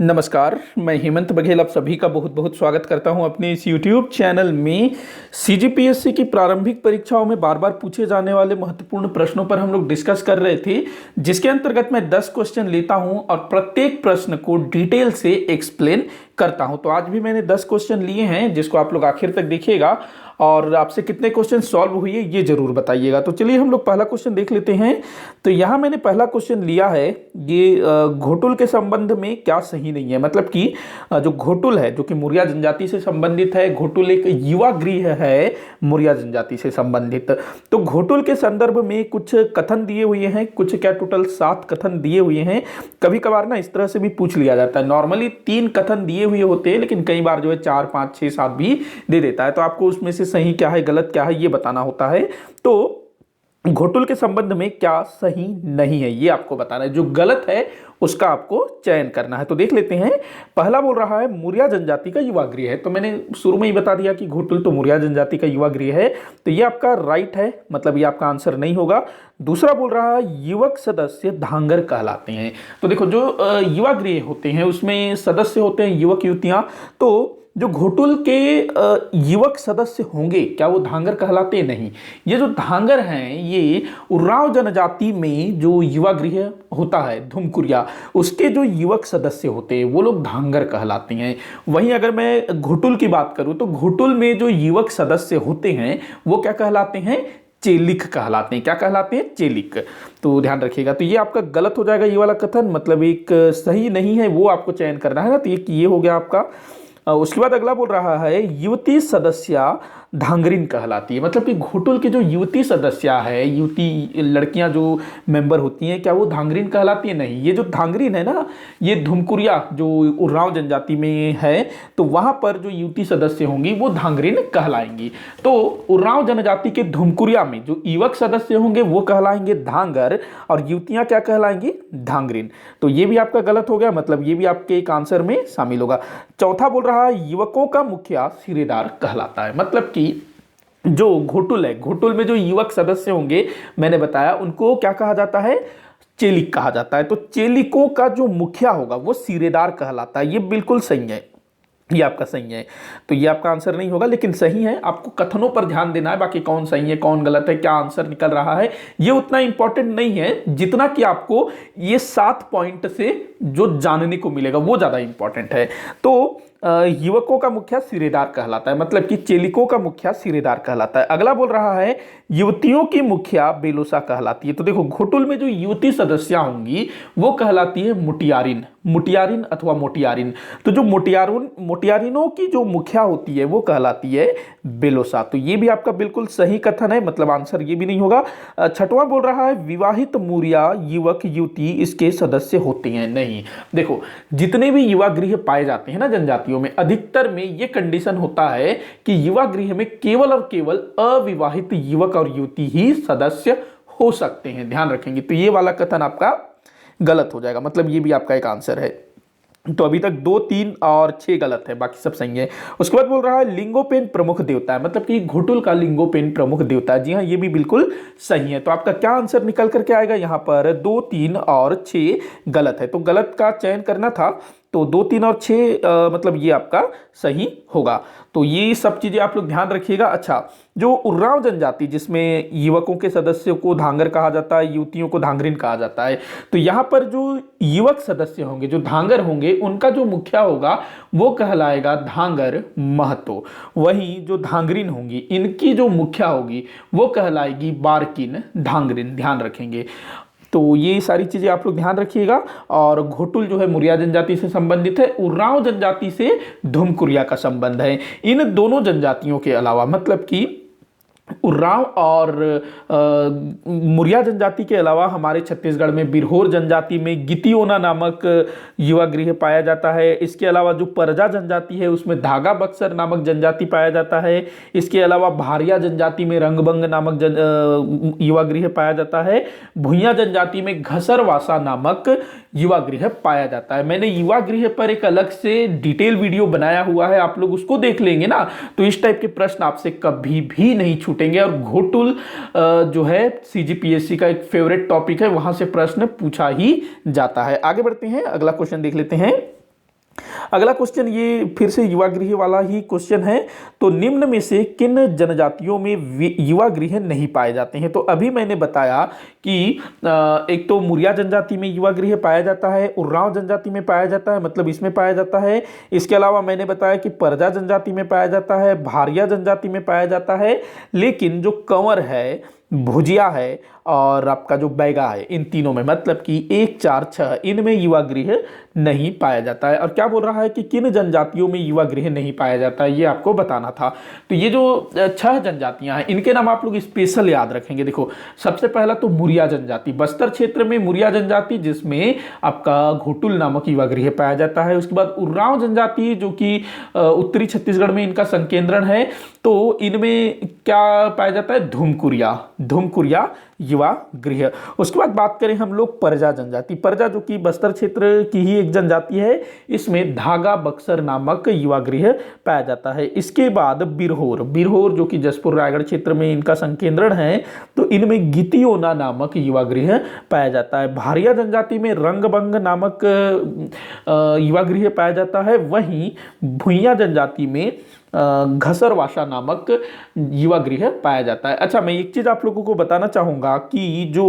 नमस्कार, मैं हेमंत बघेल आप सभी का बहुत बहुत स्वागत करता हूं अपने इस YouTube चैनल में। सीजीपीएससी की प्रारंभिक परीक्षाओं में बार बार पूछे जाने वाले महत्वपूर्ण प्रश्नों पर हम लोग डिस्कस कर रहे थे, जिसके अंतर्गत मैं 10 क्वेश्चन लेता हूं और प्रत्येक प्रश्न को डिटेल से एक्सप्लेन करता हूं। तो आज भी मैंने 10 क्वेश्चन लिए हैं, जिसको आप लोग आखिर तक देखिएगा और आपसे कितने क्वेश्चन सॉल्व हुए ये जरूर बताइएगा। तो चलिए हम लोग पहला क्वेश्चन देख लेते हैं। तो यहाँ मैंने पहला क्वेश्चन लिया है, ये घोटुल के संबंध में क्या सही नहीं है। मतलब कि जो घोटुल है जो कि मुरिया जनजाति से संबंधित है, घोटुल एक युवा गृह है मुरिया जनजाति से संबंधित। तो घोटुल के संदर्भ में कुछ कथन दिए हुए हैं, कुछ क्या टोटल 7 कथन दिए हुए हैं। कभी कभार ना इस तरह से भी पूछ लिया जाता है। नॉर्मली 3 कथन दिए हुए होते हैं, लेकिन कई बार जो है 4, 5, 6, 7 भी दे देता है। तो आपको उसमें से सही क्या है गलत क्या है ये बताना होता है। तो घोटुल के संबंध में क्या सही नहीं है ये आपको बताना है, जो गलत है उसका आपको चयन करना है। तो देख लेते हैं। पहला बोल रहा है मुरिया जनजाति का युवा गृह है। तो मैंने शुरू में ही बता दिया कि घोटुल तो मुरिया जनजाति का युवा गृह है, तो ये आपका राइट है, मतलब ये आपका आंसर नहीं होगा। दूसरा बोल रहा है युवक सदस्य धांगर कहलाते हैं। तो देखो जो युवा गृह होते हैं उसमें सदस्य होते हैं युवक युवतियां। तो जो घोटुल के युवक सदस्य होंगे क्या वो धांगर कहलाते हैं? नहीं। ये जो धांगर हैं ये उरांव जनजाति में जो युवा गृह होता है धुमकुरिया, उसके जो युवक सदस्य होते हैं वो लोग धांगर कहलाते हैं। वहीं अगर मैं घोटुल की बात करूं तो घोटुल में जो युवक सदस्य होते हैं वो क्या कहलाते हैं? चेलिक कहलाते हैं। क्या कहलाते हैं? चेलिक। तो ध्यान रखिएगा। तो ये आपका गलत हो जाएगा, ये वाला कथन, मतलब एक सही नहीं है वो आपको चयन करना है ना। तो ये हो गया आपका। उसके बाद अगला बोल रहा है युवती सदस्या धांगरिन कहलाती है। मतलब कि घोटुल के जो युवती सदस्या है, युवती लड़कियां जो मेंबर होती हैं, क्या वो धांगरिन कहलाती है? नहीं। ये जो धांगरिन है ना, ये धुमकुरिया जो उरांव जनजाति में है, तो वहां पर जो युवती सदस्य होंगी वो धांगरिन कहलाएंगी। तो उरांव जनजाति के धुमकुरिया में जो युवक सदस्य होंगे वो कहलाएंगे धांगर और युवतियां क्या कहलाएंगी? धांगरिन। तो ये भी आपका गलत हो गया, मतलब ये भी आपके एक आंसर में शामिल होगा। चौथा बोल रहा है युवकों का मुखिया सिरेदार कहलाता है। मतलब कि जो घोटुल है, घोटुल में जो युवक सदस्य होंगे मैंने बताया उनको क्या कहा जाता है? चेलिक कहा जाता है। तो चेलिकों का जो मुखिया होगा वो सिरेदार कहलाता है। ये बिल्कुल सही है, ये आपका सही है। तो ये आपका आंसर नहीं होगा, लेकिन सही है। आपको कथनों पर ध्यान देना है, बाकी कौन सही है कौन गलत है क्या आंसर निकल रहा है ये उतना इंपॉर्टेंट नहीं है, जितना कि आपको ये 7 पॉइंट से जो जानने को मिलेगा वो ज्यादा इंपॉर्टेंट है। तो युवकों का मुखिया सिरेदार कहलाता है, मतलब कि चेलिकों का मुखिया सिरेदार कहलाता है। अगला बोल रहा है युवतियों की मुखिया बेलोसा कहलाती है। तो देखो घोटुल में जो युवती सदस्या होंगी वो कहलाती है मुटियारिन, मुटियारिन अथवा मोटियारिन। तो जो मोटियारिनों की जो मुखिया होती है वो कहलाती है बेलोसा। तो ये भी आपका बिल्कुल सही कथन है, मतलब आंसर ये भी नहीं होगा। छठवां बोल रहा है विवाहित मुरिया युवक युवती इसके सदस्य होते हैं। नहीं। देखो जितने भी युवा गृह पाए जाते हैं ना जनजातियों में, अधिकतर में ये कंडीशन होता है कि युवा गृह में केवल और केवल अविवाहित युवक और युवती ही सदस्य हो सकते हैं। ध्यान रखेंगे। तो ये वाला कथन आपका गलत हो जाएगा, मतलब ये भी आपका एक आंसर है। तो अभी तक 2, 3 और 6 गलत है, बाकी सब सही है। उसके बाद बोल रहा है लिंगोपेन प्रमुख देवता है। मतलब कि घोटुल का लिंगोपेन प्रमुख देवता है। जी हाँ, ये भी बिल्कुल सही है। तो आपका क्या आंसर निकल करके आएगा? यहाँ पर 2, 3 और 6 गलत है। तो गलत का चयन करना था, तो 2, 3 और 6 मतलब ये आपका सही होगा। तो ये सब चीजें आप लोग ध्यान रखिएगा। अच्छा, जो उरांव जनजाति जिसमें युवकों के सदस्यों को धांगर कहा जाता है, युवतियों को धांगरिन कहा जाता है, तो यहाँ पर जो युवक सदस्य होंगे जो धांगर होंगे उनका जो मुखिया होगा वो कहलाएगा धांगर महतो। वहीं जो धांगरिन होंगी इनकी जो मुखिया होगी वो कहलाएगी बारकिन धांगरिन। ध्यान रखेंगे। तो ये सारी चीजें आप लोग ध्यान रखिएगा। और घोटुल जो है मुरिया जनजाति से संबंधित है, उरांव जनजाति से धुमकुरिया का संबंध है। इन दोनों जनजातियों के अलावा, मतलब कि उरांव और मुरिया जनजाति के अलावा हमारे छत्तीसगढ़ में बिरहोर जनजाति में गितियोना नामक युवा गृह पाया जाता है। इसके अलावा जो परजा जनजाति है उसमें धागा बक्सर नामक जनजाति पाया जाता है। इसके अलावा भारिया जनजाति में रंगबंग नामक युवा गृह पाया जाता है। भुइयां जनजाति में घसरवासा नामक युवा गृह पाया जाता है। मैंने युवा गृह पर एक अलग से डिटेल वीडियो बनाया हुआ है, आप लोग उसको देख लेंगे ना, तो इस टाइप के प्रश्न आपसे कभी भी नहीं छूटेंगे। और घोटुल जो है सीजीपीएससी का एक फेवरेट टॉपिक है, वहां से प्रश्न पूछा ही जाता है। आगे बढ़ते हैं, अगला क्वेश्चन देख लेते हैं। अगला क्वेश्चन ये फिर से युवा गृह वाला ही क्वेश्चन है। तो निम्न में से किन जनजातियों में युवा गृह नहीं पाए जाते हैं? तो अभी मैंने बताया कि एक तो मुरिया जनजाति में युवा गृह पाया जाता है, उरांव जनजाति में पाया जाता है, मतलब इसमें पाया जाता है। इसके अलावा मैंने बताया कि परजा जनजाति में पाया जाता है, भारिया जनजाति में पाया जाता है। लेकिन जो कंवर है, भुजिया है और आपका जो बैगा है, इन तीनों में मतलब कि 1, 4, 6 इनमें युवा गृह नहीं पाया जाता है। और क्या बोल रहा है कि किन जनजातियों में युवा गृह नहीं पाया जाता है, ये आपको बताना था। तो ये जो 6 जनजातियां हैं इनके नाम आप लोग स्पेशल याद रखेंगे। देखो, सबसे पहला तो मुरिया जनजाति, बस्तर क्षेत्र में मुरिया जनजाति, जिसमें आपका घोटुल नामक युवा गृह पाया जाता है। उसके बाद उरांव जनजाति, जो कि उत्तरी छत्तीसगढ़ में इनका संकेंद्रण है। तो इनमें क्या पाया जाता है? धूमकुरिया युवा गृह। उसके बाद बात करें हम लोग परजा जनजाति, परजा जो कि बस्तर क्षेत्र की ही एक जनजाति है, इसमें धागा बक्सर नामक युवा गृह पाया जाता है। इसके बाद बिरहोर जो कि जसपुर रायगढ़ क्षेत्र में इनका संकेंद्रण है, तो इनमें गितियोना नामक युवा गृह पाया जाता है। भारिया जनजाति में रंगबंग नामक युवा गृह पाया जाता है। वहीं भुइयां जनजाति में घसरवासा नामक युवा गृह पाया जाता है। अच्छा, मैं एक चीज आप लोगों को बताना चाहूंगा कि जो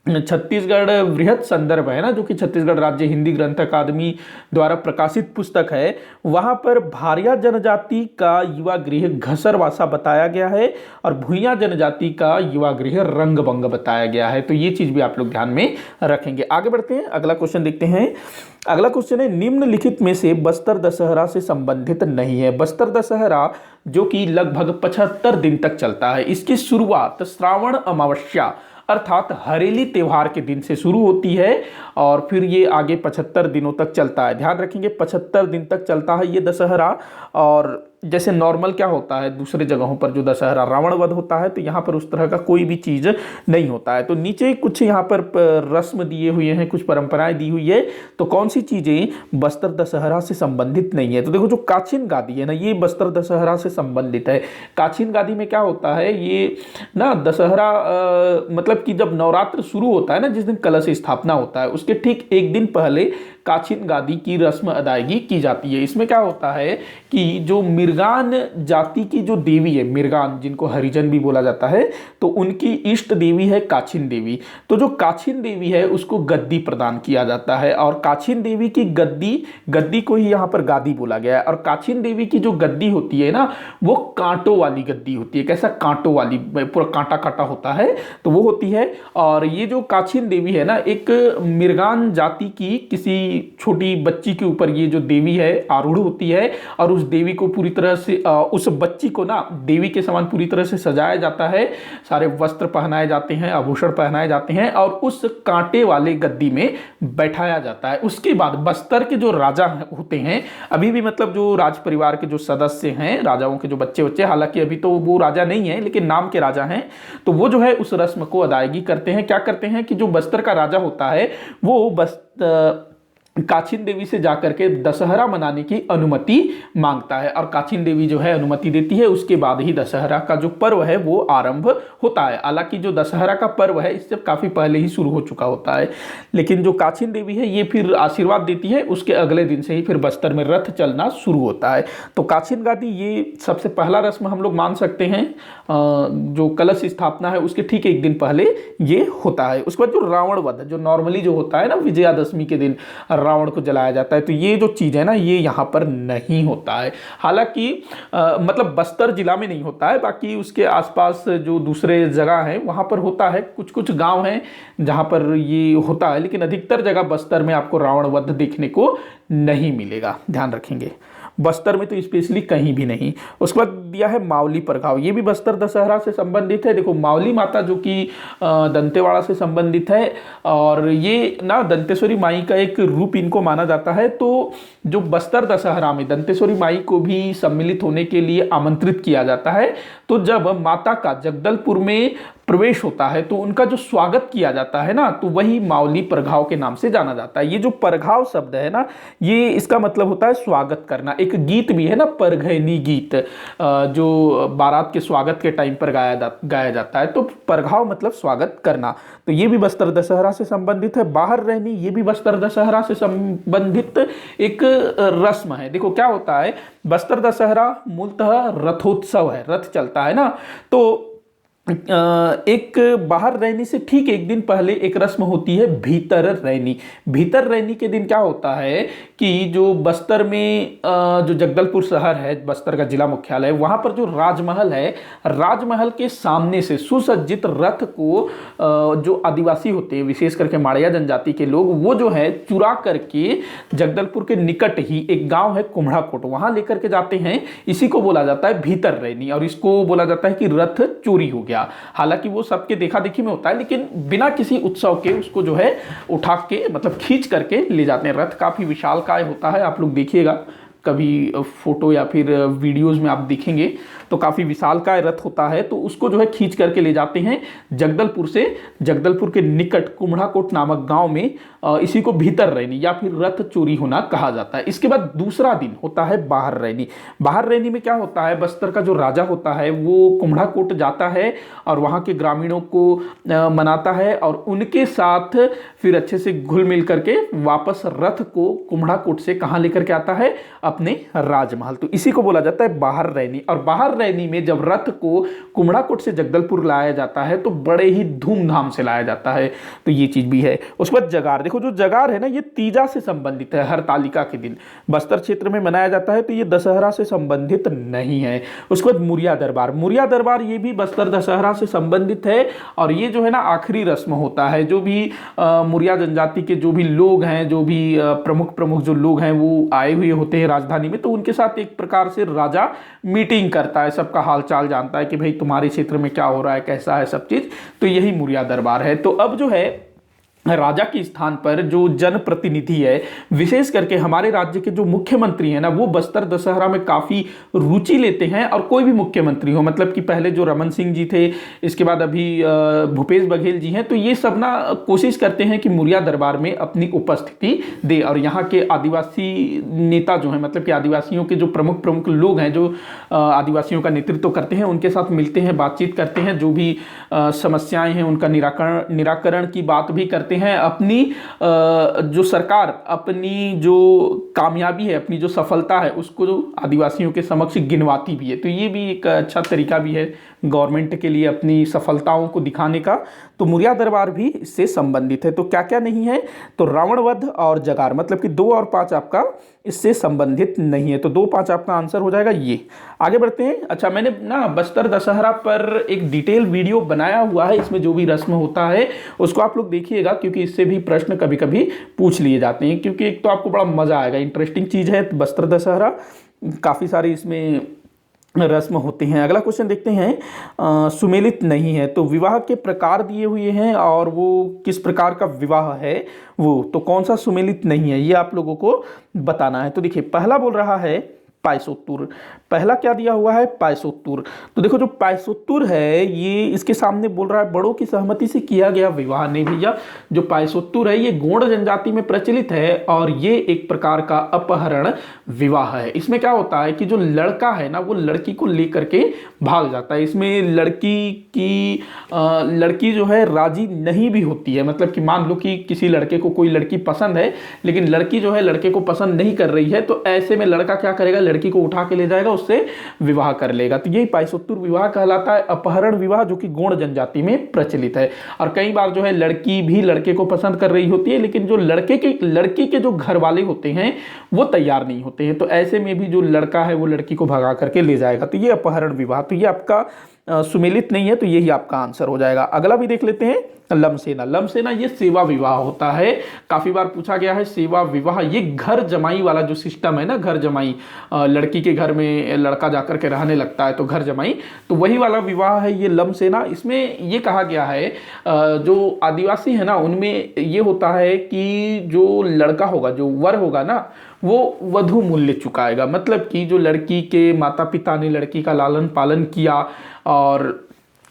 छत्तीसगढ़ वृहत संदर्भ है ना, जो कि छत्तीसगढ़ राज्य हिंदी ग्रंथ अकादमी द्वारा प्रकाशित पुस्तक है, वहां पर भारिया जनजाति का युवा गृह घसरवासा बताया गया है और भुइयां जनजाति का युवा गृह रंगबंग बताया गया है। तो ये चीज भी आप लोग ध्यान में रखेंगे। आगे बढ़ते हैं, अगला क्वेश्चन देखते हैं। अगला क्वेश्चन है, निम्नलिखित में से बस्तर दशहरा से संबंधित नहीं है। बस्तर दशहरा जो कि लगभग 75 दिन तक चलता है, इसकी शुरुआत श्रावण अमावस्या अर्थात हरेली त्योहार के दिन से शुरू होती है और फिर ये आगे 75 दिनों तक चलता है। ध्यान रखेंगे, 75 दिन तक चलता है ये दशहरा। और जैसे नॉर्मल क्या होता है दूसरे जगहों पर जो दशहरा रावण वध होता है, तो यहाँ पर उस तरह का कोई भी चीज नहीं होता है। तो नीचे कुछ यहाँ पर रस्म दिए हुए हैं, कुछ परंपराएं दी हुई है। तो कौन सी चीजें बस्तर दशहरा से संबंधित नहीं है? तो देखो, जो काछिन गादी है ना, ये बस्तर दशहरा से संबंधित है। काछिन गादी में क्या होता है, ये ना दशहरा मतलब कि जब नवरात्र शुरू होता है ना, जिस दिन कलश स्थापना होता है, उसके ठीक एक दिन पहले काछिन गादी की रस्म अदायगी की जाती है। इसमें क्या होता है कि जो मिर्गान जाति की जो देवी है, मिर्गान जिनको हरिजन भी बोला जाता है, तो उनकी इष्ट देवी है काछिन देवी। तो जो काछिन देवी है उसको गद्दी प्रदान किया जाता है और काछिन देवी की गद्दी को ही यहाँ पर गादी बोला गया है। और काछिन देवी की जो गद्दी होती है ना, वो कांटों वाली गद्दी होती है। कैसा? कांटों वाली, पूरा कांटा कांटा होता है, तो वो होती है। और ये जो काछिन देवी है ना, एक मिर्गान जाति की किसी छोटी बच्ची के ऊपर ये जो देवी है आरूढ़ होती है और उस देवी को पूरी तरह से उस बच्ची को ना देवी के समान पूरी तरह से सजाया जाता है, सारे वस्त्र पहनाए जाते हैं, आभूषण पहनाए जाते हैं और उस कांटे वाले गद्दी में बैठाया जाता है। उसके बाद बस्तर के जो राजा होते हैं, अभी भी मतलब जो राज परिवार के जो सदस्य हैं, राजाओं के जो बच्चे, हालांकि अभी तो वो राजा नहीं है लेकिन नाम के राजा हैं, तो वो जो है उस रस्म को अदायगी करते हैं। क्या करते हैं कि जो बस्तर का राजा होता है वो काछिन देवी से जाकर के दशहरा मनाने की अनुमति मांगता है और काछिन देवी जो है अनुमति देती है। उसके बाद ही दशहरा का जो पर्व है वो आरंभ होता है। हालांकि जो दशहरा का पर्व है इससे काफी पहले ही शुरू हो चुका होता है, लेकिन जो काछिन देवी है ये फिर आशीर्वाद देती है, उसके अगले दिन से ही फिर बस्तर में रथ चलना शुरू होता है। तो काछिन गादी ये सबसे पहला रस्म हम लोग मान सकते हैं, जो कलश स्थापना है उसके ठीक एक दिन पहले ये होता है। उसके बाद जो रावण वध जो नॉर्मली जो होता है ना, विजयादशमी के दिन रावण को जलाया जाता है, तो ये जो चीज है ना ये यहाँ पर नहीं होता है। हालांकि मतलब बस्तर जिला में नहीं होता है, बाकी उसके आसपास जो दूसरे जगह हैं वहां पर होता है। कुछ कुछ गांव हैं जहां पर ये होता है, लेकिन अधिकतर जगह बस्तर में आपको रावण वध देखने को नहीं मिलेगा, ध्यान रखेंगे। बस्तर में तो स्पेशली कहीं भी नहीं। उसके बाद दिया है मावली परघाव, ये भी बस्तर दशहरा से संबंधित है। देखो, मावली माता जो कि दंतेवाड़ा से संबंधित है और ये ना दंतेश्वरी माई का एक रूप इनको माना जाता है। तो जो बस्तर दशहरा में दंतेश्वरी माई को भी सम्मिलित होने के लिए आमंत्रित किया जाता है। तो जब माता का जगदलपुर में प्रवेश होता है तो उनका जो स्वागत किया जाता है ना, तो वही मावली परघाव के नाम से जाना जाता है। ये जो परघाव शब्द है ना, ये इसका मतलब होता है स्वागत करना। एक गीत भी है ना, परघैनी गीत, जो बारात के स्वागत के टाइम पर गाया जाता है। तो परघाव मतलब स्वागत करना। तो ये भी बस्तर दशहरा से संबंधित है। बाहर रहनी, ये भी बस्तर दशहरा से संबंधित एक रस्म है। देखो क्या होता है, बस्तर दशहरा मूलतः रथोत्सव है, रथ चलता है ना। तो एक बाहर रहने से ठीक एक दिन पहले एक रस्म होती है भीतर रैनी। भीतर रैनी के दिन क्या होता है कि जो बस्तर में जो जगदलपुर शहर है, बस्तर का जिला मुख्यालय, वहां पर जो राजमहल है, राजमहल के सामने से सुसज्जित रथ को जो आदिवासी होते हैं, विशेष करके माड़िया जनजाति के लोग, वो जो है चुरा करके जगदलपुर के निकट ही एक गांव है कुम्हड़ाकोट, वहां लेकर के जाते हैं। इसी को बोला जाता है भीतर रैनी, और इसको बोला जाता है कि रथ चोरी हो गया। हालांकि वो सबके देखा देखी में होता है, लेकिन बिना किसी उत्सव के उसको जो है उठा के, मतलब खींच करके ले जाते हैं। रथ काफी विशालकाय होता है, आप लोग देखिएगा कभी फोटो या फिर वीडियोस में आप देखेंगे तो काफ़ी विशालकाय रथ होता है। तो उसको जो है खींच करके ले जाते हैं जगदलपुर से, जगदलपुर के निकट कुम्हड़ाकोट नामक गांव में। इसी को भीतर रैनी या फिर रथ चोरी होना कहा जाता है। इसके बाद दूसरा दिन होता है बाहर रैनी। बाहर रैनी में क्या होता है, बस्तर का जो राजा होता है वो कुम्हड़ाकोट जाता है और वहाँ के ग्रामीणों को मनाता है, और उनके साथ फिर अच्छे से घुल मिल करके वापस रथ को कुम्हड़ाकोट से कहाँ लेकर के आता है, अपने राजमहल। तो इसी को बोला जाता है बाहर रैनी। और बाहर रैनी में जब रथ को कुम्हड़ाकोट से जगदलपुर लाया जाता है तो बड़े ही धूमधाम से लाया जाता है। तो ये चीज भी है। उसके बाद जगार, देखो जो जगार है ना, ये तीजा से संबंधित है। हरतालिका के दिन बस्तर क्षेत्र में मनाया जाता है, तो ये दशहरा से संबंधित नहीं है। उसके बाद मुरिया दरबार, मुरिया दरबार ये भी बस्तर दशहरा से संबंधित है। और ये जो है ना आखिरी रस्म होता है। जो भी मुरिया जनजाति के जो भी लोग हैं, जो भी प्रमुख जो लोग हैं वो आए हुए होते हैं राजधानी में, तो उनके साथ एक प्रकार से राजा मीटिंग करता है, सबका हालचाल जानता है कि भाई तुम्हारे क्षेत्र में क्या हो रहा है, कैसा है सब चीज। तो यही मुरिया दरबार है। तो अब जो है राजा के स्थान पर जो जनप्रतिनिधि है, विशेष करके हमारे राज्य के जो मुख्यमंत्री हैं ना, वो बस्तर दशहरा में काफी रुचि लेते हैं। और कोई भी मुख्यमंत्री हो, मतलब कि पहले जो रमन सिंह जी थे, इसके बाद अभी भूपेश बघेल जी हैं, तो ये सब ना कोशिश करते हैं कि मुरिया दरबार में अपनी उपस्थिति दे। और यहाँ के आदिवासी नेता जो हैं, मतलब कि आदिवासियों के जो प्रमुख लोग हैं, जो आदिवासियों का नेतृत्व करते हैं, उनके साथ मिलते हैं, बातचीत करते हैं, जो भी समस्याएं हैं उनका निराकरण की बात भी करते हैं। अपनी जो सरकार अपनी जो कामयाबी है, अपनी जो सफलता है, उसको जो आदिवासियों के समक्ष गिनवाती भी है। तो ये भी एक अच्छा तरीका भी है गवर्नमेंट के लिए अपनी सफलताओं को दिखाने का। तो मुरिया दरबार भी इससे संबंधित है। तो क्या क्या नहीं है, तो रावण वध और जगार, मतलब कि 2 और 5 आपका इससे संबंधित नहीं है। तो 2, 5 आपका आंसर हो जाएगा ये। आगे बढ़ते हैं। अच्छा, मैंने ना बस्तर दशहरा पर एक डिटेल वीडियो बनाया हुआ है, इसमें जो भी रस्म होता है उसको आप लोग देखिएगा, क्योंकि इससे भी प्रश्न कभी कभी पूछ लिए जाते हैं। क्योंकि एक तो आपको बड़ा मजा आएगा, इंटरेस्टिंग चीज है बस्तर दशहरा, काफी सारी इसमें रस्म होते हैं। अगला क्वेश्चन देखते हैं। सुमेलित नहीं है, तो विवाह के प्रकार दिए हुए हैं और वो किस प्रकार का विवाह है वो, तो कौन सा सुमेलित नहीं है ये आप लोगों को बताना है। तो देखिए, पहला बोल रहा है पायसोत्तुर। पहला क्या दिया हुआ है, पायसोत्तुर। तो देखो जो पायसोत्तुर है, ये इसके सामने बोल रहा है बड़ों की सहमति से किया गया विवाह। नहीं भैया, जो पायसोत्तुर है ये गोंड जनजाति में प्रचलित है, और ये एक प्रकार का अपहरण विवाह है। इसमें क्या होता है कि जो लड़का है ना, वो लड़की को लेकर के भाग जाता है। इसमें लड़की जो है राजी नहीं भी होती है। मतलब कि मान लो कि किसी लड़के को कोई लड़की पसंद है, लेकिन लड़की जो है लड़के को पसंद नहीं कर रही है, तो ऐसे में लड़का क्या करेगा, लड़की को उठा के ले जाएगा, उससे विवाह कर लेगा। तो यही पायसोत्तुर विवाह कहलाता है, अपहरण विवाह, जो कि गोंड जनजाति में प्रचलित है। और कई बार जो है लड़की भी लड़के को पसंद कर रही होती है, लेकिन जो लड़की के जो घर वाले होते हैं वो तैयार नहीं होते हैं। तो ऐसे में भी जो लड़का है वो लड़की को भगा करके ले जाएगा। तो ये अपहरण विवाह, तो ये आपका सुमेलित नहीं है, तो यही आपका आंसर हो जाएगा। अगला भी देख लेते हैं, लमसेना। लमसेना ये सेवा विवाह होता है। काफी बार पूछा गया है सेवा विवाह। ये घर जमाई वाला जो सिस्टम है ना, घर जमाई, लड़की के घर में लड़का जाकर के रहने लगता है, तो घर जमाई, तो वही वाला विवाह है ये लमसेना। इसमें ये कहा गया है, जो आदिवासी है ना, उनमें ये होता है कि जो लड़का होगा, जो वर होगा ना, वो वधु मूल्य चुकाएगा। मतलब कि जो लड़की के माता पिता ने लड़की का लालन पालन किया और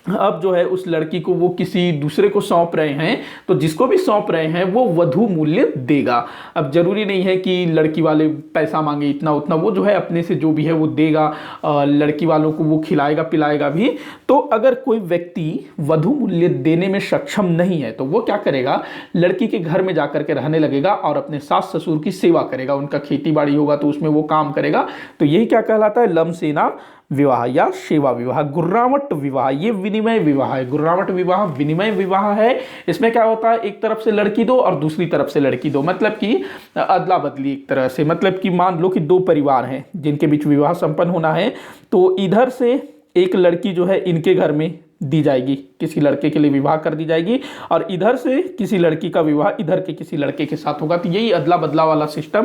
अब जो है उस लड़की को वो किसी दूसरे को सौंप रहे हैं, तो जिसको भी सौंप रहे हैं वो वधू मूल्य देगा। अब जरूरी नहीं है कि लड़की वाले पैसा मांगे इतना उतना, वो जो है अपने से जो भी है वो देगा, लड़की वालों को वो खिलाएगा पिलाएगा भी। तो अगर कोई व्यक्ति वधू मूल्य देने में सक्षम नहीं है तो वो क्या करेगा, लड़की के घर में जाकर के रहने लगेगा और अपने सास ससुर की सेवा करेगा, उनका खेती बाड़ी होगा तो उसमें वो काम करेगा। तो यही क्या कहलाता है, लमसेना विवाह या सेवा विवाह। गुर्रावट विवाह ये विनिमय विवाह है, गुर्रावट विवाह विनिमय विवाह है। इसमें क्या होता है, एक तरफ से लड़की दो और दूसरी तरफ से लड़की दो, मतलब कि अदला बदली एक तरह से। मतलब कि मान लो कि दो परिवार हैं जिनके बीच विवाह संपन्न होना है, तो इधर से एक लड़की जो है इनके घर में दी जाएगी, किसी लड़के के लिए विवाह कर दी जाएगी, और इधर से किसी लड़की का विवाह इधर के किसी लड़के के साथ होगा। तो यही अदला बदला वाला सिस्टम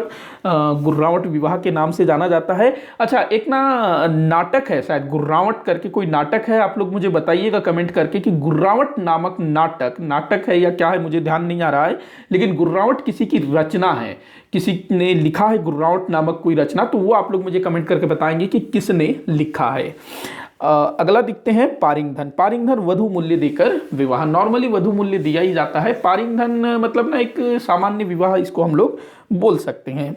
गुर्रावट विवाह के नाम से जाना जाता है। अच्छा, एक ना नाटक है शायद गुर्रावट करके, कोई नाटक है, आप लोग मुझे बताइएगा कमेंट करके कि गुर्रावट नामक नाटक है या क्या है, मुझे ध्यान नहीं आ रहा है, लेकिन गुर्रावट किसी की रचना है, किसी ने लिखा है गुर्रावट नामक कोई रचना, तो वो आप लोग मुझे कमेंट करके बताएंगे कि किसने लिखा है। अगला देखते हैं पारिंगधन। पारिंगधन वधु मूल्य देकर विवाह। नॉर्मली वधु मूल्य दिया ही जाता है। पारिंगधन मतलब ना एक सामान्य विवाह इसको हम लोग बोल सकते हैं।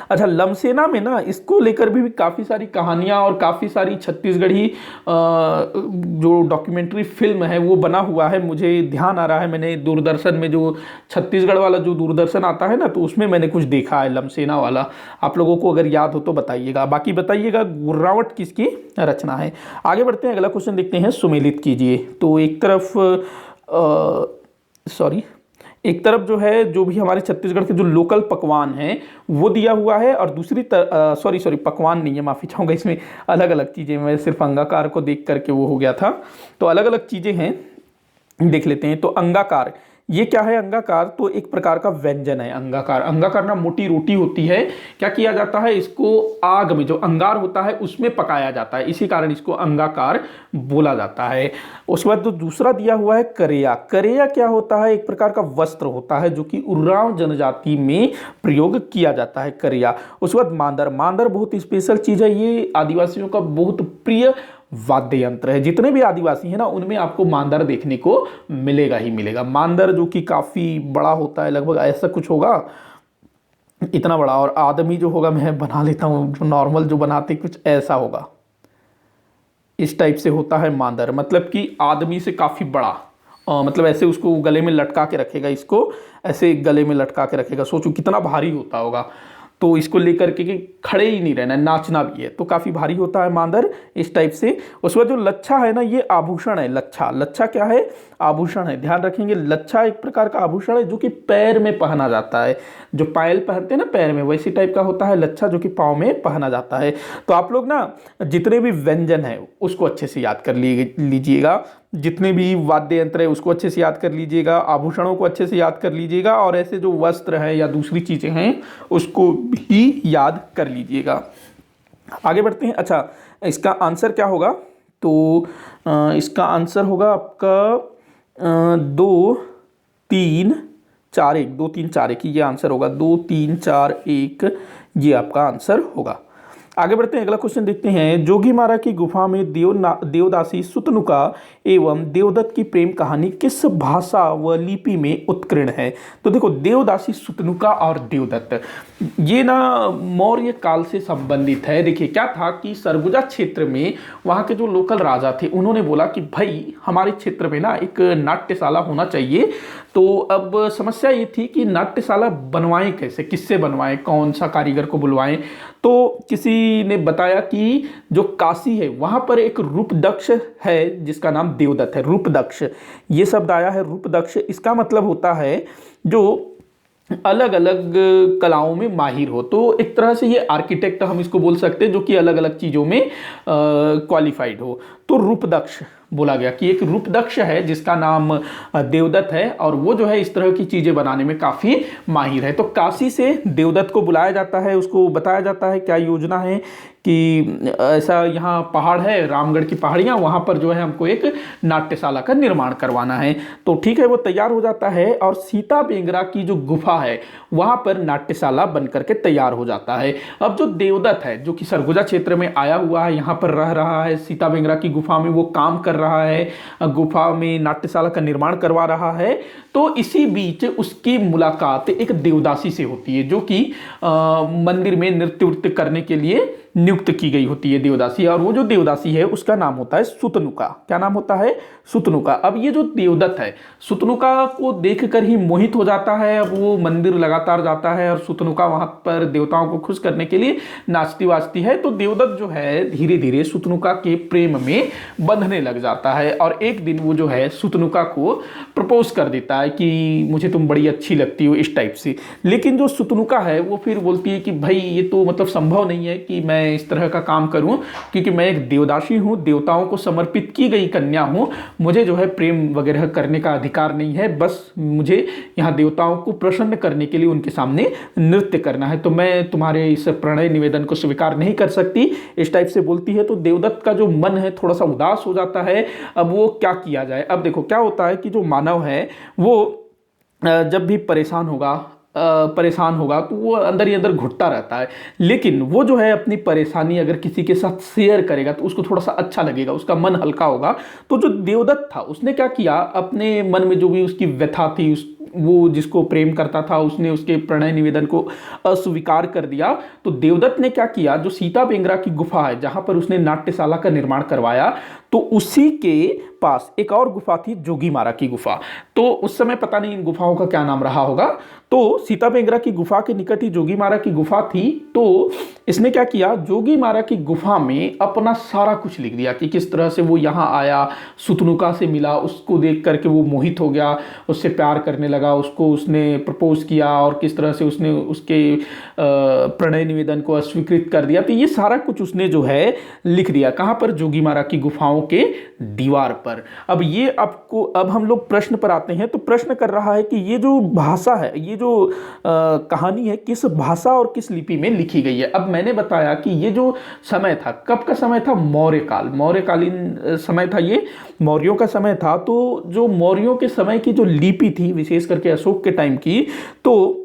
अच्छा, लमसेना में ना इसको लेकर भी काफ़ी सारी कहानियाँ और काफ़ी सारी छत्तीसगढ़ी जो डॉक्यूमेंट्री फिल्म है वो बना हुआ है। मुझे ध्यान आ रहा है, मैंने दूरदर्शन में जो छत्तीसगढ़ वाला जो दूरदर्शन आता है ना, तो उसमें मैंने कुछ देखा है लमसेना वाला। आप लोगों को अगर याद हो तो बताइएगा, बाकी बताइएगा गुर्रावट किसकी रचना है। आगे बढ़ते हैं, अगला क्वेश्चन देखते हैं, सुमेलित कीजिए। तो एक तरफ जो है जो भी हमारे छत्तीसगढ़ के जो लोकल पकवान हैं वो दिया हुआ है, और दूसरी पकवान नहीं है, माफ़ी चाहूँगा, इसमें अलग अलग चीज़ें, मैं सिर्फ अंगाकार को देख करके वो हो गया था। तो अलग अलग चीज़ें हैं, देख लेते हैं। तो अंगाकार, ये क्या है अंगाकार, तो एक प्रकार का व्यंजन है अंगाकार ना मोटी रोटी होती है। क्या किया जाता है, इसको आग में जो अंगार होता है उसमें पकाया जाता है, इसी कारण इसको अंगाकार बोला जाता है। उसके बाद तो दूसरा दिया हुआ है करेया। करेया क्या होता है, एक प्रकार का वस्त्र होता है जो कि उरांव जनजाति में प्रयोग किया जाता है, करेया। उसके बाद मांदर। मांदर बहुत स्पेशल चीज़ है, ये आदिवासियों का बहुत प्रिय वाद्य यंत्र है। जितने भी आदिवासी हैं ना उनमें आपको मांदर देखने को मिलेगा ही मिलेगा। मांदर जो कि काफ़ी बड़ा होता है, लगभग ऐसा कुछ होगा, इतना बड़ा, और आदमी जो होगा, मैं बना लेता हूँ जो नॉर्मल जो बनाते कुछ ऐसा होगा, इस टाइप से होता है मांदर, मतलब कि आदमी से काफ़ी बड़ा। मतलब ऐसे उसको गले में लटका के रखेगा, इसको ऐसे गले में लटका के रखेगा, सोचो कितना भारी होता होगा। तो इसको लेकर के कि खड़े ही नहीं रहना, नाचना भी है, तो काफ़ी भारी होता है मांदर, इस टाइप से। उसके बाद जो लच्छा है ना, ये आभूषण है। लच्छा क्या है, आभूषण है, ध्यान रखेंगे। लच्छा एक प्रकार का आभूषण है जो कि पैर में पहना जाता है, जो पायल पहनते हैं ना पैर में, वैसी टाइप का होता है लच्छा जो कि पाँव में पहना जाता है। तो आप लोग ना जितने भी व्यंजन है उसको अच्छे से याद कर लीजिएगा, जितने भी वाद्य यंत्र है उसको अच्छे से याद कर लीजिएगा, आभूषणों को अच्छे से याद कर लीजिएगा, और ऐसे जो वस्त्र हैं या दूसरी चीज़ें हैं उसको भी याद कर लीजिएगा। आगे बढ़ते हैं। अच्छा, इसका आंसर क्या होगा, तो इसका आंसर होगा आपका 2 3 4 1, 2 3 4 1, ये आंसर होगा, 2 3 4 1, ये आपका आंसर होगा। आगे बढ़ते हैं, अगला क्वेश्चन देखते हैं। जोगीमारा की गुफा में देवदासी सुतनुका एवं देवदत्त की प्रेम कहानी किस भाषा व लिपि में उत्कीर्ण है। तो देखो, देवदासी सुतनुका और देवदत्त ये ना मौर्य काल से संबंधित है। देखिए क्या था कि सरगुजा क्षेत्र में वहाँ के जो लोकल राजा थे उन्होंने बोला कि भाई हमारे क्षेत्र में ना एक नाट्यशाला होना चाहिए। तो अब समस्या ये थी कि नाट्यशाला बनवाएं कैसे, किससे बनवाएं, कौन सा कारीगर को बुलवाएं। तो किसी ने बताया कि जो काशी है वहाँ पर एक रूपदक्ष है जिसका नाम देवदत्त है। रूपदक्ष, ये शब्द आया है रूपदक्ष, इसका मतलब होता है जो अलग अलग कलाओं में माहिर हो। तो एक तरह से ये आर्किटेक्ट हम इसको बोल सकते हैं जो कि अलग अलग चीज़ों में क्वालिफाइड हो। तो रूपदक्ष बोला गया कि एक रूपदक्ष है जिसका नाम देवदत्त है, और वो जो है इस तरह की चीज़ें बनाने में काफ़ी माहिर है। तो काशी से देवदत्त को बुलाया जाता है, उसको बताया जाता है क्या योजना है कि ऐसा यहाँ पहाड़ है, रामगढ़ की पहाड़ियाँ, वहाँ पर जो है हमको एक नाट्यशाला का निर्माण करवाना है। तो ठीक है, वो तैयार हो जाता है, और सीता बेंगरा की जो गुफा है वहाँ पर नाट्यशाला बन करके तैयार हो जाता है। अब जो देवदत्त है जो कि सरगुजा क्षेत्र में आया हुआ है, यहाँ पर रह रहा है, सीता बेंगरा की गुफा में वो काम कर रहा है, गुफा में नाट्यशाला का निर्माण करवा रहा है। तो इसी बीच उसकी मुलाकात एक देवदासी से होती है, जो कि मंदिर में नृत्य वृत्य करने के लिए नियुक्त की गई होती है देवदासी। और वो जो देवदासी है उसका नाम होता है सुतनुका। क्या नाम होता है? सुतनुका। अब ये जो देवदत्त है सुतनुका को देखकर ही मोहित हो जाता है। अब वो मंदिर लगातार जाता है और सुतनुका वहां पर देवताओं को खुश करने के लिए नाचती वाचती है। तो देवदत्त जो है धीरे धीरे सुतनुका के प्रेम में बंधने लग जाता है और एक दिन वो जो है सुतनुका को प्रपोज कर देता है कि मुझे तुम बड़ी अच्छी लगती हो, इस टाइप से। लेकिन जो सुतनुका है वो फिर बोलती है कि भाई ये तो मतलब संभव नहीं है कि मैं इस तरह का काम करूं, क्योंकि मैं एक देवदासी हूं, देवताओं को समर्पित की गई कन्या हूं, मुझे जो है प्रेम वगैरह करने का अधिकार नहीं है, बस मुझे यहाँ देवताओं को प्रसन्न करने के लिए उनके सामने नृत्य करना है, तो मैं तुम्हारे इस प्रणय निवेदन को स्वीकार नहीं कर सकती, इस टाइप से बोलती है। तो देवदत्त का जो मन है थोड़ा सा उदास हो जाता है। अब वो क्या किया जाए? अब देखो क्या होता है कि जो मानव है वो जब भी परेशान होगा तो वो अंदर ही अंदर घुटता रहता है। लेकिन वो जो है अपनी परेशानी अगर किसी के साथ शेयर करेगा तो उसको थोड़ा सा अच्छा लगेगा, उसका मन हल्का होगा। तो जो देवदत्त था उसने क्या किया, अपने मन में जो भी उसकी व्यथा थी, वो जिसको प्रेम करता था उसने उसके प्रणय निवेदन को अस्वीकार कर दिया। तो देवदत्त ने क्या किया, जो सीता बेंगरा की गुफा है जहां पर उसने नाट्यशाला का निर्माण करवाया, तो उसी के पास एक और गुफा थी, जोगीमारा की गुफा। तो उस समय पता नहीं इन गुफाओं का क्या नाम रहा होगा। तो सीता बेंगरा की गुफा के निकट ही जोगीमारा की गुफा थी। तो इसने क्या किया, जोगीमारा की गुफा में अपना सारा कुछ लिख दिया कि किस तरह से वो यहाँ आया, सुतनुका से मिला, उसको देख करके वो मोहित हो गया, उससे प्यार करने लगा, उसको उसने प्रपोज किया और किस तरह से उसने उसके प्रणय निवेदन को अस्वीकृत कर दिया। तो ये सारा कुछ उसने जो है लिख दिया। कहाँ पर? जोगीमारा की गुफाओं के दीवार पर। अब हम लोग प्रश्न पर आते हैं। तो प्रश्न कर रहा है कि ये जो भाषा है, ये जो कहानी है, किस भाषा और किस लिपि में लिखी गई है। अब मैंने बताया कि ये जो समय था, कब का समय था? मौर्यकाल, मौर्यकालीन समय था, ये मौर्यों का समय था। तो जो मौर्यों के समय की जो लिपि थी, विशेष करके अशोक के टाइम की, तो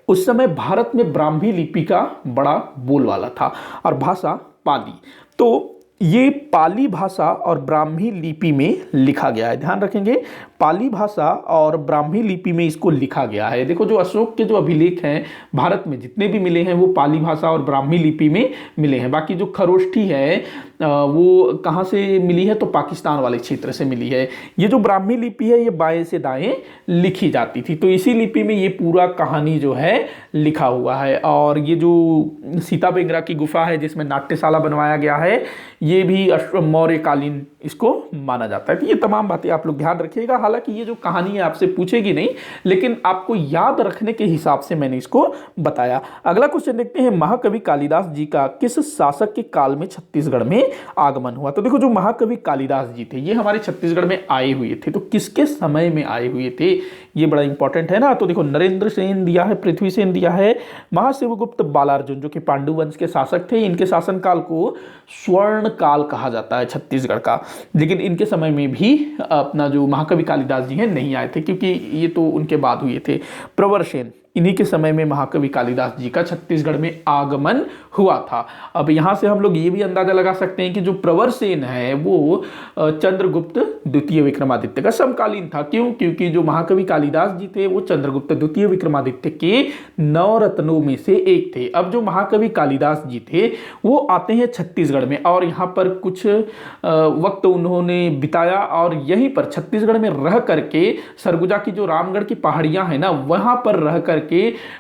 उस समय भारत में ब्राह्मी लिपि का बड़ा बोलबाला था और भाषा पाली। तो ये पाली भाषा और ब्राह्मी लिपि में लिखा गया है, ध्यान रखेंगे, पाली भाषा और ब्राह्मी लिपि में इसको लिखा गया है। देखो जो अशोक के जो अभिलेख हैं भारत में जितने भी मिले हैं वो पाली भाषा और ब्राह्मी लिपि में मिले हैं। बाकी जो खरोष्ठी है वो कहाँ से मिली है? तो पाकिस्तान वाले क्षेत्र से मिली है। ये जो ब्राह्मी लिपि है ये बाएं से दाएं लिखी जाती थी। तो इसी लिपि में ये पूरा कहानी जो है लिखा हुआ है। और ये जो सीता बेंगरा की गुफा है जिसमें नाट्यशाला बनवाया गया है, ये भी मौर्यकालीन इसको माना जाता है। तो ये तमाम बातें आप लोग ध्यान रखिएगा। हालांकि ये जो कहानी है आपसे पूछेगी नहीं, लेकिन आपको याद रखने के हिसाब से मैंने इसको बताया। अगला क्वेश्चन देखते हैं, महाकवि कालिदास जी का किस शासक के काल में छत्तीसगढ़ में आगमन हुआ? तो देखो जो महाकवि कालिदास जी थे ये हमारे छत्तीसगढ़ में आए हुए थे। तो किसके समय में आए हुए थे, ये बड़ा इंपॉर्टेंट है ना। तो देखो नरेंद्र सेन दिया है, पृथ्वी सेन दिया है, महाशिवगुप्त बालार्जुन जो कि पांडु वंश के शासक थे, इनके शासनकाल को स्वर्ण काल कहा जाता है छत्तीसगढ़ का। लेकिन इनके समय में भी अपना जो महाकवि कालिदास जी हैं नहीं आए थे, क्योंकि ये तो उनके बाद हुए थे। प्रवर सेन, इन्हीं के समय में महाकवि कालिदास जी का छत्तीसगढ़ में आगमन हुआ था। अब यहाँ से हम लोग ये भी अंदाजा लगा सकते हैं कि जो प्रवर सेन है वो चंद्रगुप्त द्वितीय विक्रमादित्य का समकालीन था। क्यों? क्योंकि जो महाकवि कालिदास जी थे वो चंद्रगुप्त द्वितीय विक्रमादित्य के 9 रत्नों में से एक थे। अब जो महाकवि कालिदास जी थे वो आते हैं छत्तीसगढ़ में और यहाँ पर कुछ वक्त उन्होंने बिताया और यहीं पर छत्तीसगढ़ में रह करके सरगुजा की जो रामगढ़ की पहाड़ियां हैं ना, वहां पर रह करके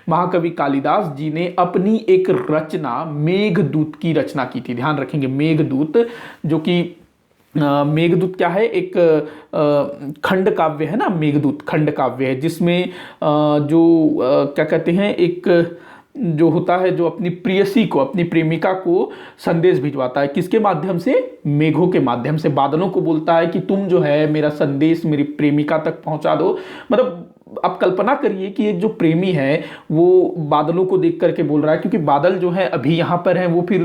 महाकवि कालिदास जी ने अपनी एक रचना मेघदूत की रचना की थी। ध्यान रखेंगे, मेघदूत, जो कि मेघदूत क्या है, एक खंड काव्य है ना, मेघदूत खंड काव्य है, जिसमें जो क्या कहते हैं, एक जो होता है जो अपनी प्रेयसी को, अपनी प्रेमिका को संदेश भिजवाता है। किसके माध्यम से? मेघों के माध्यम से। बादलों को बोलता है कि तुम जो है मेरा संदेश मेरी प्रेमिका तक पहुंचा दो। मतलब आप कल्पना करिए कि एक जो प्रेमी है वो बादलों को देख करके बोल रहा है, क्योंकि बादल जो है अभी यहाँ पर है, वो फिर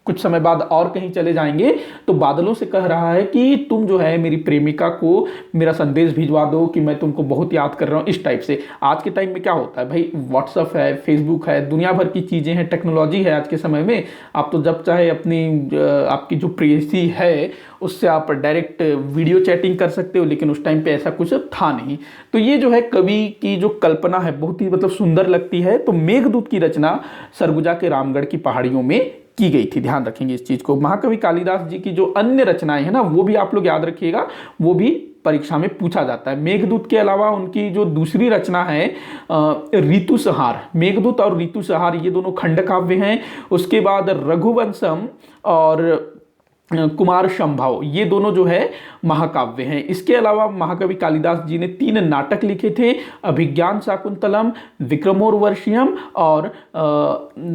कुछ समय बाद और कहीं चले जाएंगे, तो बादलों से कह रहा है कि तुम जो है मेरी प्रेमिका को मेरा संदेश भिजवा दो कि मैं तुमको बहुत याद कर रहा हूँ, इस टाइप से। आज के टाइम में क्या होता है भाई, व्हाट्सअप है, फेसबुक है, दुनिया भर की चीज़ें हैं, टेक्नोलॉजी है आज के समय में। आप तो जब चाहे अपनी आपकी जो प्रेयसी है उससे आप डायरेक्ट वीडियो चैटिंग कर सकते हो, लेकिन उस टाइम पे ऐसा कुछ था नहीं। तो ये जो है कवि की जो कल्पना है बहुत ही मतलब सुंदर लगती है। तो मेघदूत की रचना सरगुजा के रामगढ़ की पहाड़ियों में की गई थी, ध्यान रखेंगे इस चीज को। महाकवि कालिदास जी की जो अन्य रचनाएं हैं ना, वो भी आप लोग याद रखिएगा, वो भी परीक्षा में पूछा जाता है। मेघदूत के अलावा उनकी जो दूसरी रचना है ऋतुसंहार, मेघदूत और ऋतुसंहार ये दोनों खंड काव्य हैं। उसके बाद रघुवंशम और कुमार संभव, ये दोनों जो है महाकाव्य हैं। इसके अलावा महाकवि कालिदास जी ने 3 नाटक लिखे थे, अभिज्ञान शाकुंतलम, विक्रमोर्वशीयम और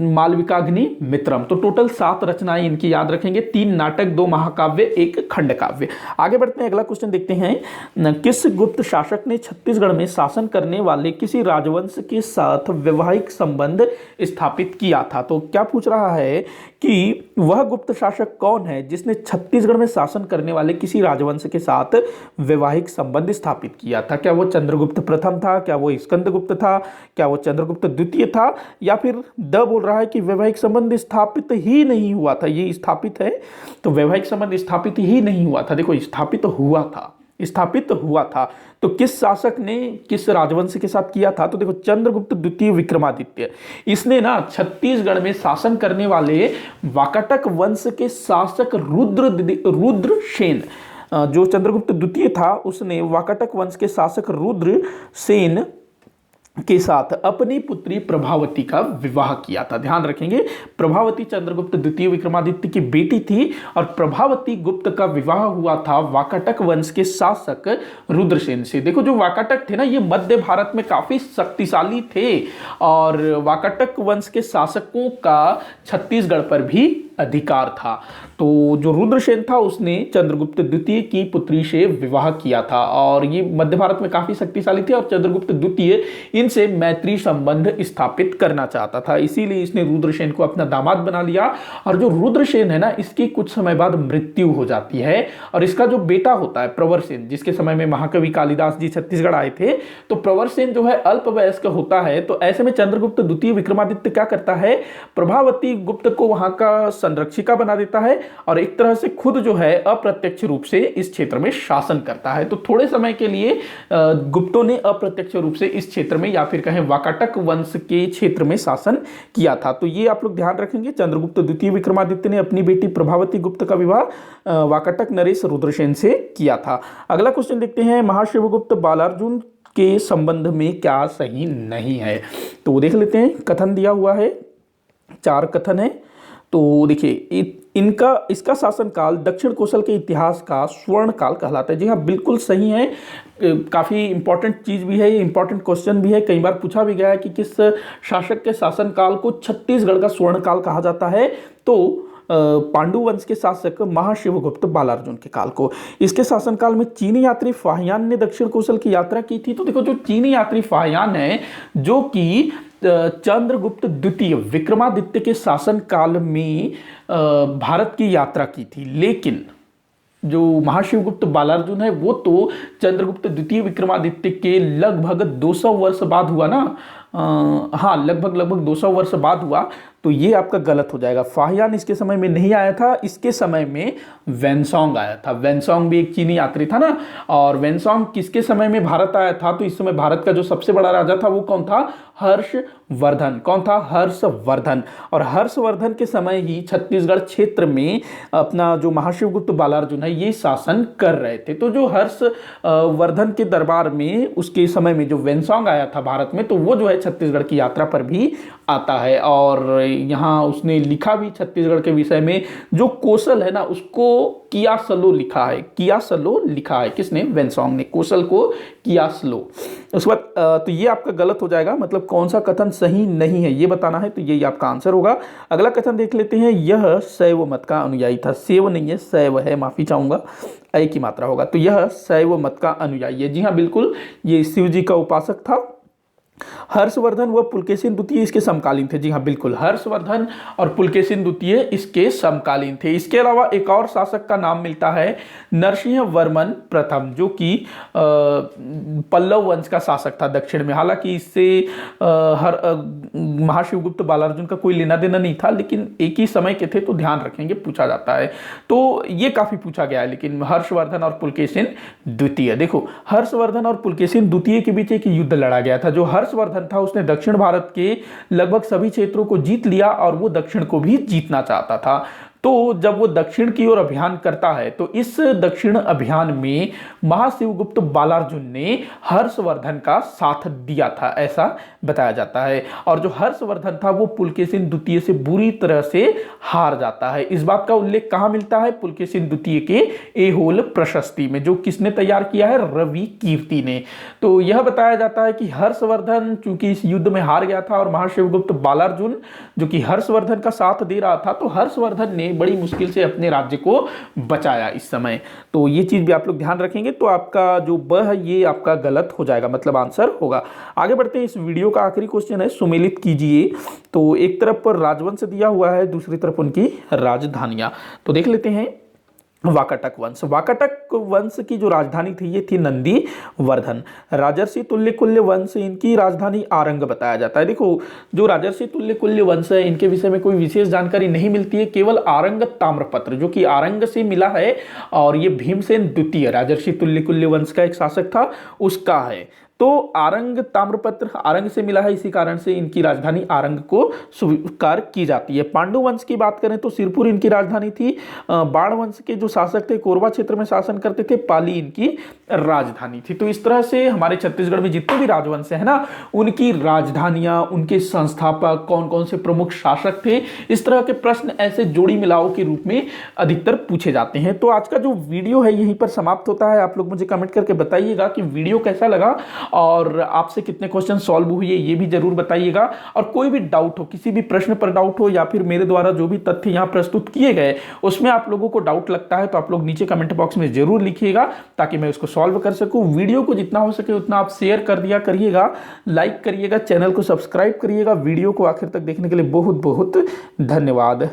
मालविकाग्नि मित्रम। तो टोटल 7 रचनाएं इनकी याद रखेंगे, 3 नाटक, 2 महाकाव्य, 1 खंड काव्य। आगे बढ़ते हैं, अगला क्वेश्चन देखते हैं। किस गुप्त शासक ने छत्तीसगढ़ में शासन करने वाले किसी राजवंश के साथ वैवाहिक संबंध स्थापित किया था? तो क्या पूछ रहा है कि वह गुप्त शासक कौन है जिसने छत्तीसगढ़ में शासन करने वाले किसी राजवंश के साथ वैवाहिक संबंध स्थापित किया था? क्या वो चंद्रगुप्त प्रथम था, क्या वो स्कंदगुप्त था, क्या वो चंद्रगुप्त द्वितीय था, या फिर द बोल रहा है कि वैवाहिक संबंध स्थापित ही नहीं हुआ था? ये स्थापित है, तो वैवाहिक संबंध स्थापित ही नहीं हुआ था। देखो स्थापित हुआ था, स्थापित हुआ था। तो किस शासक ने किस राजवंश के साथ किया था? तो देखो चंद्रगुप्त द्वितीय विक्रमादित्य, इसने ना छत्तीसगढ़ में शासन करने वाले वाकाटक वंश के शासक रुद्रसेन, जो चंद्रगुप्त द्वितीय था, उसने वाकाटक वंश के शासक रुद्रसेन के साथ अपनी पुत्री प्रभावती का विवाह किया था। ध्यान रखेंगे, प्रभावती चंद्रगुप्त द्वितीय विक्रमादित्य की बेटी थी और प्रभावती गुप्त का विवाह हुआ था वाकाटक वंश के शासक रुद्रसेन से। देखो जो वाकाटक थे ना, ये मध्य भारत में काफी शक्तिशाली थे और वाकाटक वंश के शासकों का छत्तीसगढ़ पर भी अधिकार था। तो जो रुद्रसेन था उसने चंद्रगुप्त द्वितीय की पुत्री से विवाह किया था और ये मध्य भारत में काफी शक्तिशाली थे और चंद्रगुप्त द्वितीय इनसे मैत्री संबंध स्थापित करना चाहता था, इसीलिए इसने रुद्रसेन को अपना दामाद बना लिया। और जो रुद्रसेन है ना, इसकी कुछ समय बाद मृत्यु हो जाती है और इसका जो बेटा होता है प्रवरसेन, जिसके समय में महाकवि कालिदास जी छत्तीसगढ़ आए थे, तो प्रवरसेन जो है अल्पवयस्क होता है। तो ऐसे में चंद्रगुप्त द्वितीय विक्रमादित्य क्या करता है, प्रभावती गुप्त को वहां का संरक्षिका बना देता है और एक तरह से खुद जो है अप्रत्यक्ष रूप से इस क्षेत्र में शासन करता है। तो थोड़े समय के लिए गुप्तों ने अप्रत्यक्ष रूप से इस क्षेत्र में या फिर कहें वाकाटक वंश के क्षेत्र में शासन किया था। तो ये आप लोग ध्यान रखेंगे, चंद्रगुप्त द्वितीय विक्रमादित्य ने अपनी बेटी प्रभावती गुप्त का विवाह वाकाटक नरेश रुद्रसेन से किया था। अगला क्वेश्चन देखते हैं, महाशिवगुप्त बालार्जुन के संबंध में क्या सही नहीं है? तो वो देख लेते हैं, कथन दिया हुआ है, 4 कथन है। तो देखिए इसका शासनकाल दक्षिण कोसल के इतिहास का स्वर्ण काल कहलाता है। जी हाँ, बिल्कुल सही है, काफ़ी इंपॉर्टेंट चीज़ भी है, इंपॉर्टेंट क्वेश्चन भी है, कई बार पूछा भी गया है कि किस शासक के शासनकाल को छत्तीसगढ़ का स्वर्ण काल कहा जाता है? तो पांडु वंश के शासक महाशिवगुप्त बालार्जुन के काल को। इसके शासनकाल में चीनी यात्री फाहियान ने दक्षिण कोसल की यात्रा की थी। तो देखो जो चीनी यात्री फाहियान है, जो कि चंद्रगुप्त द्वितीय विक्रमादित्य के शासनकाल में भारत की यात्रा की थी, लेकिन जो महाशिवगुप्त बालार्जुन है वो तो चंद्रगुप्त द्वितीय विक्रमादित्य के लगभग 200 वर्ष बाद हुआ ना, हाँ लगभग 200 वर्ष बाद हुआ। तो ये आपका गलत हो जाएगा, फाहियान इसके समय में नहीं आया था, इसके समय में वेनसोंग आया था। वेनसोंग भी एक चीनी यात्री था ना, और वेनसोंग किसके समय में भारत आया था? तो इस समय भारत का जो सबसे बड़ा राजा था वो कौन था? हर्षवर्धन। कौन था? हर्षवर्धन। और हर्षवर्धन के समय ही छत्तीसगढ़ क्षेत्र में अपना जो महाशिवगुप्त बालार्जुन है ये शासन कर रहे थे। तो जो हर्षवर्धन के दरबार में उसके समय में जो वेनसोंग आया था भारत में, तो वो जो है छत्तीसगढ़ की यात्रा पर भी आता है और यहाँ उसने लिखा भी छत्तीसगढ़ के विषय में। जो कोसल है ना उसको कियासलो लिखा है, कियासलो लिखा है। किसने? वेनसोंग ने कोसल को कियासलो। उसके बाद तो ये आपका गलत हो जाएगा, मतलब कौन सा कथन सही नहीं है ये बताना है, तो ये आपका आंसर होगा। अगला कथन देख लेते हैं, यह शैव मत का अनुयायी था। शैव नहीं है, शैव है, माफी चाहूंगा, ऐ की मात्रा होगा। तो यह शैव मत का अनुयायी है। जी हाँ बिल्कुल, ये शिव जी का उपासक था हर्षवर्धन व पुलकेशिन द्वितीय इसके समकालीन थे। जी हाँ, बिल्कुल, हर्षवर्धन और पुलकेशिन द्वितीय इसके समकालीन थे। इसके अलावा एक और शासक का नाम मिलता है नरसिंह वर्मन प्रथम, जो कि पल्लव वंश का शासक था दक्षिण में। हालांकि इससे महाशिवगुप्त बालार्जुन का कोई लेना देना नहीं था, लेकिन एक ही समय के थे तो ध्यान रखेंगे, पूछा जाता है। तो ये काफी पूछा गया है। लेकिन हर्षवर्धन और पुलकेशिन द्वितीय, देखो हर्षवर्धन और पुलकेशिन द्वितीय के बीच एक युद्ध लड़ा गया था। जो हर्षवर्धन था उसने दक्षिण भारत के लगभग सभी क्षेत्रों को जीत लिया और वो दक्षिण को भी जीतना चाहता था। तो जब वो दक्षिण की ओर अभियान करता है तो इस दक्षिण अभियान में महाशिवगुप्त बालार्जुन ने हर्षवर्धन का साथ दिया था, ऐसा बताया जाता है। और जो हर्षवर्धन था वो पुलकेशिन द्वितीय से बुरी तरह से हार जाता है। इस बात का उल्लेख कहां मिलता है? पुलकेशिन द्वितीय के एहोल प्रशस्ति में, जो किसने तैयार किया है? रवि कीर्ति ने। तो यह बताया जाता है कि हर्षवर्धन चूंकि इस युद्ध में हार गया था और महाशिवगुप्त बालार्जुन जो कि हर्षवर्धन का साथ दे रहा था, तो हर्षवर्धन ने बड़ी मुश्किल से अपने राज्य को बचाया इस समय। तो ये चीज भी आप लोग ध्यान रखेंगे। तो आपका जो ब है ये आपका गलत हो जाएगा, मतलब आंसर होगा। आगे बढ़ते हैं। इस वीडियो का आखिरी क्वेश्चन है, सुमेलित कीजिए। तो एक तरफ पर राजवंश दिया हुआ है, दूसरी तरफ उनकी राजधानियां। तो देख लेते हैं। वाकाटक वंश, वाकाटक वंश की जो राजधानी थी ये थी नंदी वर्धन। राजर्षि तुल्यकुल्य वंश, इनकी राजधानी आरंग बताया जाता है। देखो जो राजर्षि तुल्यकुल्य वंश है इनके विषय में कोई विशेष जानकारी नहीं मिलती है, केवल आरंग ताम्रपत्र जो कि आरंग से मिला है, और ये भीमसेन द्वितीय राजर्षि तुल्यकुल्य वंश का एक शासक था उसका है। तो आरंग ताम्रपत्र आरंग से मिला है, इसी कारण से इनकी राजधानी आरंग को स्वीकार की जाती है। पांडु वंश की बात करें तो सिरपुर इनकी राजधानी थी। बाण वंश के जो शासक थे कोरबा क्षेत्र में शासन करते थे, पाली इनकी राजधानी थी। तो इस तरह से हमारे छत्तीसगढ़ में जितने भी राजवंश है ना, उनकी राजधानियां, उनके संस्थापक, कौन कौन से प्रमुख शासक थे, इस तरह के प्रश्न ऐसे जोड़ी मिलाओ के रूप में अधिकतर पूछे जाते हैं। तो आज का जो वीडियो है यहीं पर समाप्त होता है। आप लोग मुझे कमेंट करके बताइएगा कि वीडियो कैसा लगा और आपसे कितने क्वेश्चन सॉल्व हुए ये भी जरूर बताइएगा। और कोई भी डाउट हो, किसी भी प्रश्न पर डाउट हो, या फिर मेरे द्वारा जो भी तथ्य यहां प्रस्तुत किए गए उसमें आप लोगों को डाउट लगता है, तो आप लोग नीचे कमेंट बॉक्स में जरूर लिखिएगा ताकि मैं उसको सॉल्व कर सकूं। वीडियो को जितना हो सके उतना आप शेयर कर दिया करिएगा, लाइक करिएगा, चैनल को सब्सक्राइब करिएगा। वीडियो को आखिर तक देखने के लिए बहुत बहुत धन्यवाद।